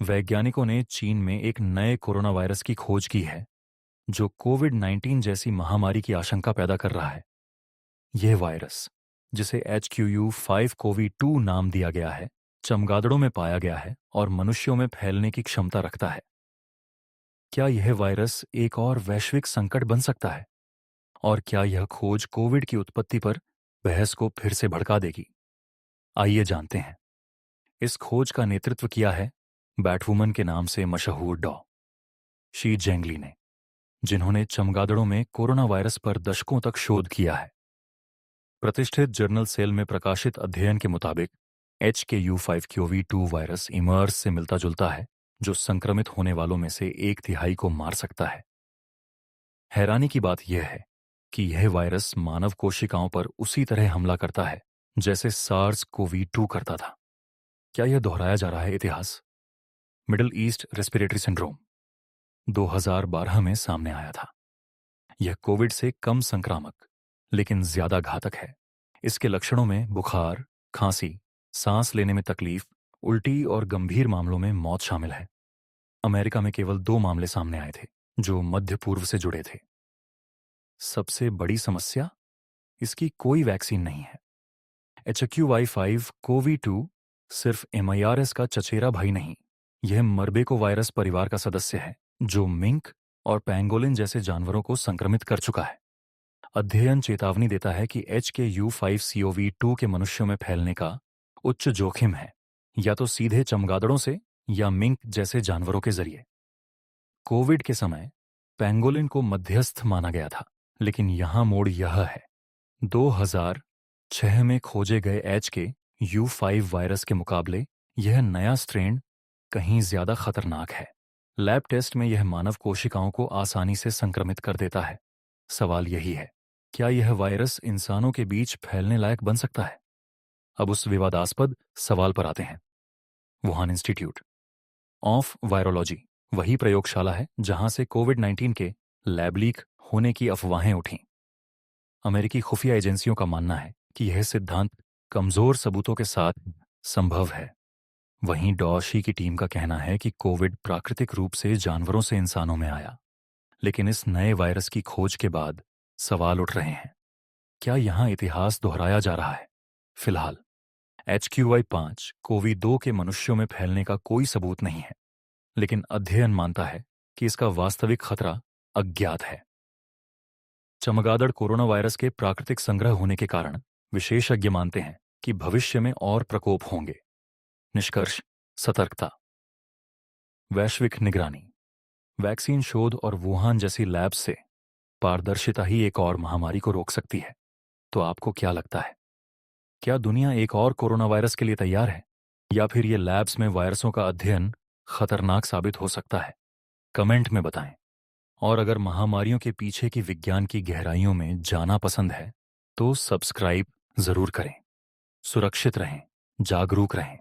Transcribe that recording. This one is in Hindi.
वैज्ञानिकों ने चीन में एक नए कोरोना वायरस की खोज की है जो कोविड-19 जैसी महामारी की आशंका पैदा कर रहा है। यह वायरस, जिसे HQU5-CoV2 नाम दिया गया है, चमगादड़ों में पाया गया है और मनुष्यों में फैलने की क्षमता रखता है। क्या यह वायरस एक और वैश्विक संकट बन सकता है? और क्या यह खोज कोविड की उत्पत्ति पर बहस को फिर से भड़का देगी? आइए जानते हैं। इस खोज का नेतृत्व किया है बैटवुमन के नाम से मशहूर डॉ. शी जेंगली ने, जिन्होंने चमगादड़ों में कोरोना वायरस पर दशकों तक शोध किया है। प्रतिष्ठित जर्नल सेल में प्रकाशित अध्ययन के मुताबिक HKU5-CoV2 वायरस इमर्स से मिलता जुलता है, जो संक्रमित होने वालों में से 1/3 को मार सकता है। हैरानी की बात यह है कि यह वायरस मानव कोशिकाओं पर उसी तरह हमला करता है जैसे SARS-CoV-2 करता था। क्या यह दोहराया जा रहा है इतिहास? मिडिल ईस्ट रेस्पिरेटरी सिंड्रोम 2012 में सामने आया था। यह कोविड से कम संक्रामक लेकिन ज्यादा घातक है। इसके लक्षणों में बुखार, खांसी, सांस लेने में तकलीफ, उल्टी और गंभीर मामलों में मौत शामिल है। अमेरिका में केवल 2 मामले सामने आए थे जो मध्य पूर्व से जुड़े थे। सबसे बड़ी समस्या, इसकी कोई वैक्सीन नहीं है। HQY5-CoV2 सिर्फ MIRS का चचेरा भाई नहीं, यह मर्बेको वायरस परिवार का सदस्य है जो मिंक और पैंगोलिन जैसे जानवरों को संक्रमित कर चुका है। अध्ययन चेतावनी देता है कि HKU5-CoV2 के मनुष्यों में फैलने का उच्च जोखिम है, या तो सीधे चमगादड़ों से या मिंक जैसे जानवरों के जरिए। कोविड के समय पैंगोलिन को मध्यस्थ माना गया था, लेकिन यहां मोड़ यह है, 2006 में खोजे गए HKU5 वायरस के मुकाबले यह नया स्ट्रेन कहीं ज्यादा खतरनाक है। लैब टेस्ट में यह मानव कोशिकाओं को आसानी से संक्रमित कर देता है। सवाल यही है, क्या यह वायरस इंसानों के बीच फैलने लायक बन सकता है? अब उस विवादास्पद सवाल पर आते हैं। वुहान इंस्टीट्यूट ऑफ वायरोलॉजी वही प्रयोगशाला है जहां से कोविड-19 के लैब लीक होने की अफवाहें उठीं। अमेरिकी खुफिया एजेंसियों का मानना है कि यह सिद्धांत कमजोर सबूतों के साथ संभव है। वहीं डॉशी की टीम का कहना है कि कोविड प्राकृतिक रूप से जानवरों से इंसानों में आया। लेकिन इस नए वायरस की खोज के बाद सवाल उठ रहे हैं, क्या यहां इतिहास दोहराया जा रहा है? फिलहाल HQY5-CoV2 के मनुष्यों में फैलने का कोई सबूत नहीं है, लेकिन अध्ययन मानता है कि इसका वास्तविक खतरा अज्ञात है। चमगादड़ कोरोना वायरस के प्राकृतिक संग्रह होने के कारण विशेषज्ञ मानते हैं कि भविष्य में और प्रकोप होंगे। निष्कर्ष: सतर्कता, वैश्विक निगरानी, वैक्सीन शोध और वुहान जैसी लैब्स से पारदर्शिता ही एक और महामारी को रोक सकती है। तो आपको क्या लगता है? क्या दुनिया एक और कोरोना वायरस के लिए तैयार है, या फिर ये लैब्स में वायरसों का अध्ययन खतरनाक साबित हो सकता है? कमेंट में बताएं। और अगर महामारियों के पीछे की विज्ञान की गहराइयों में जाना पसंद है तो सब्सक्राइब जरूर करें। सुरक्षित रहें, जागरूक रहें।